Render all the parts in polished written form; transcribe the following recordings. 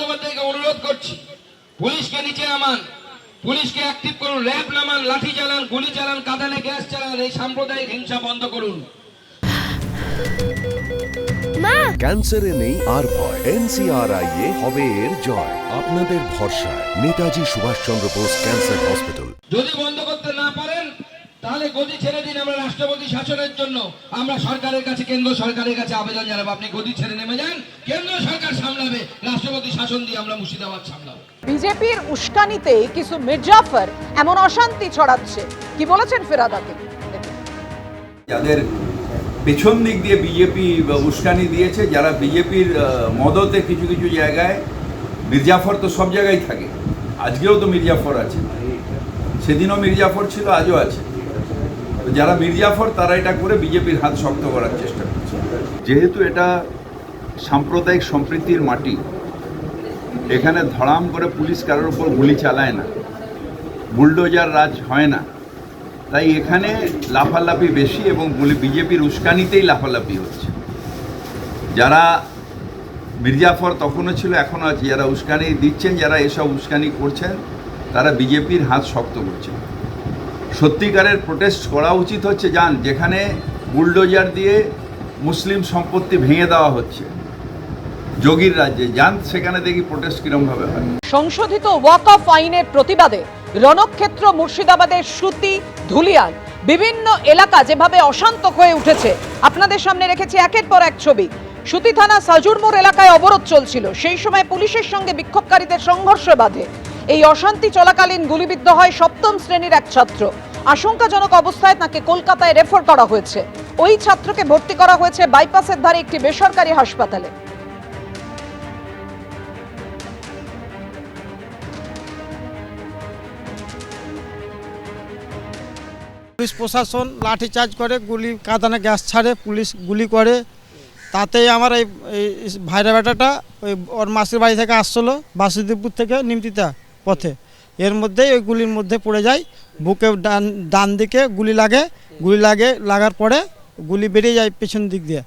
বন্দ্যোপাধ্যায়কে অনুরোধ করছি, পুলিশকে নিচে নামান, পুলিশকে অ্যাক্টিভ করুন, র্যাব নামান, লাঠি চালান, গুলি চালান, কাঁদানে গ্যাস চালান, এই সাম্প্রদায়িক হিংসা বন্ধ করুন। ক্যান্সারে নেই আর ভয়, NCRI হবে এর জয়। আপনাদের ভরসা নেতাজি সুভাষচন্দ্র বোস ক্যান্সার হসপিটাল। যদি বন্ধ করতে না পারেন তাহলে গদি ছেড়ে দিন। আমরা রাষ্ট্রপতি শাসনের জন্য আমরা সরকারের কাছে, কেন্দ্র সরকারের কাছে আবেদন জানাবো, আপনি গদি ছেড়ে নেমে যান, কেন্দ্র সরকার সামলাবে, রাষ্ট্রপতি শাসন দিয়ে আমরা মুর্শিদাবাদ সামলাবো। বিজেপির উস্কানিতে কিছু মির্জাফর এমন অশান্তি ছড়াচ্ছে, কি বলেছেন ফিরহাদ হাকিম? যাদের পেছন দিক দিয়ে বিজেপি উস্কানি দিয়েছে, যারা বিজেপির মদতে কিছু কিছু জায়গায়, মির্জাফর তো সব জায়গায় থাকে, আজকেও তো মির্জাফর আছে, সেদিনও মির্জাফর ছিল, আজও আছে। তো যারা মির্জাফর তারা এটা করে বিজেপির হাত শক্ত করার চেষ্টা করছে। যেহেতু এটা সাম্প্রদায়িক সম্প্রীতির মাটি, এখানে ধড়াম করে পুলিশ কারোর উপর গুলি চালায় না, বুলডোজার রাজ হয় না, তাই এখানে লাফালাফি বেশি এবং বিজেপির উস্কানিতেই লাফালাফি হচ্ছে। যারা মির্জাফর তখনও ছিল, এখনও আছে, যারা উস্কানি দিচ্ছেন, যারা এসব উস্কানি করছেন, তারা বিজেপির হাত শক্ত করছেন। সত্যিকারের প্রোটেস্ট করা উচিত হচ্ছে, যান যেখানে বুলডোজার দিয়ে মুসলিম সম্পত্তি ভেঙে দেওয়া হচ্ছে যোগীর রাজ্যে, যান সেখানে দেখি প্রোটেস্ট কিরমভাবে হয়। সংশোধিত ওয়াকফ আইনের প্রতিবাদে রণক্ষেত্র মুর্শিদাবাদের সুতি, ধুলিয়ান বিভিন্ন এলাকা যেভাবে অশান্ত হয়ে উঠেছে, আপনাদের সামনে রেখেছি একের পর এক ছবি। সুতি থানা সাজুরমোড় এলাকায় অবরোধ চলছিল, সেই সময় পুলিশের সঙ্গে বিক্ষোভকারীদের সংঘর্ষ বাধে। এই অশান্তি চলাকালীন গুলিবিদ্ধ হয় সপ্তম শ্রেণীর এক ছাত্র। আশঙ্কাজনক অবস্থায় তাকে কলকাতায় রেফার করা হয়েছে। ওই ছাত্রকে ভর্তি করা হয়েছে বাইপাসের ধারে একটি বেসরকারি হাসপাতালে। পুলিশ প্রশাসন লাঠিচার্জ করে, গুলি কাঁদানে গ্যাস ছাড়ে, পুলিশ গুলি করে। তাতেই আমার এই ভাইরা বেটাটা ওই ওর মাসির বাড়ি থেকে আসছিলো বাসুদেবপুর থেকে নিমতিতা পথে, এর মধ্যেই ওই গুলির মধ্যে পড়ে যায়। বুকে ডান দিকে গুলি লাগার পরে গুলি বেরিয়ে যায় পেছন দিক দিয়ে।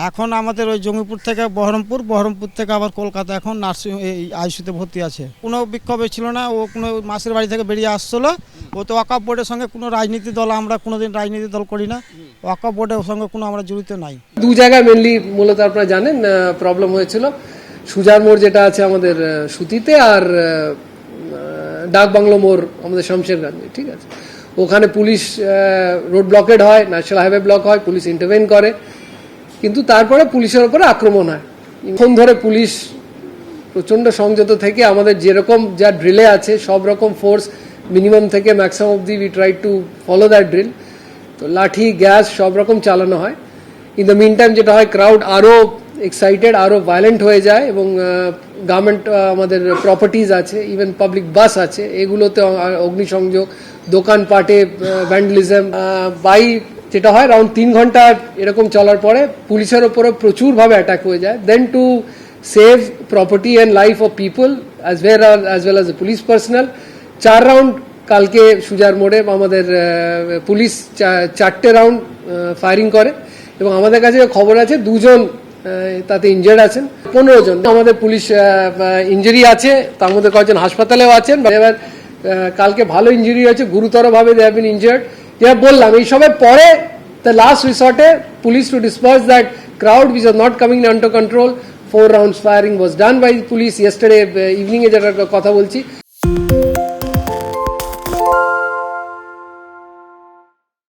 এখন আমাদের ওই জঙ্গিপুর থেকে বহরমপুর থেকে আবার কলকাতা এখন নার্সিং আইসিইউতে ভর্তি আছে। কোনো বিক্ষোভে ছিল না, ও কোনো মাসির বাড়ি থেকে বেরিয়ে আসছিলো। ও তো ওয়াকফ বোর্ডের সঙ্গে কোনো রাজনীতি দল, আমরা কোনোদিন রাজনীতি দল করি না, ওয়াকফ বোর্ডের সঙ্গে কোনো আমরা জড়িত নাই। দু জায়গায় মেনলি মূলত আপনারা জানেন প্রবলেম হয়েছিল, সুজার মোড় যেটা আছে আমাদের সুতিতে, আর ডাক বাংলো মোড় আমাদের শমশেরগঞ্জে, ঠিক আছে। ওখানে পুলিশ রোড ব্লকেড হয়, ন্যাশনাল হাইওয়ে ব্লক হয়, পুলিশ ইন্টারভেন করে, কিন্তু তারপরে পুলিশের উপরে আক্রমণ হয়। এখন ধরে পুলিশ প্রচণ্ড সংযত থেকে আমাদের যেরকম যা ড্রিলে আছে সব রকম ফোর্স মিনিমাম থেকে ম্যাক্সিমাম অবধি we try to follow that drill. তো লাঠি, গ্যাস সব রকম চালানো হয়। ইন দ্য মিন টাইম যেটা হয়, ক্রাউড আরও এক্সাইটেড, আরও ভায়োলেন্ট হয়ে যায়, এবং গভর্নমেন্ট আমাদের প্রপার্টিজ আছে, ইভেন পাবলিক বাস আছে, এগুলোতে অগ্নিসংযোগ, দোকানপাটে ভ্যান্ডালিজম। বাই যেটা হয় রাউন্ড 3 ঘন্টা এরকম চলার পরে পুলিশের ওপরে প্রচুরভাবে অ্যাটাক হয়ে যায়। Then to save property and life of people as well as police personnel, 4 round কালকে সুজার মোড়ে আমাদের পুলিশ 4টে রাউন্ড ফায়ারিং করে, এবং আমাদের কাছে খবর আছে 2 জন তাতে ইনজার্ড আছেন, 15 জন আমাদের পুলিশ ইঞ্জুরি আছে, তার মধ্যে কয়েকজন হাসপাতালেও আছেন। এবার কালকে ভালো ইঞ্জুরি হয়েছে, গুরুতরভাবে দে হ্যাভ বিন ইনজার্ড। যেটা বললাম, এই সবের পরে দ্য লাস্ট রিসর্টে police to disperse that crowd which was not coming under control, 4 rounds firing was done by police yesterday evening এ, যেটা কথা বলছি।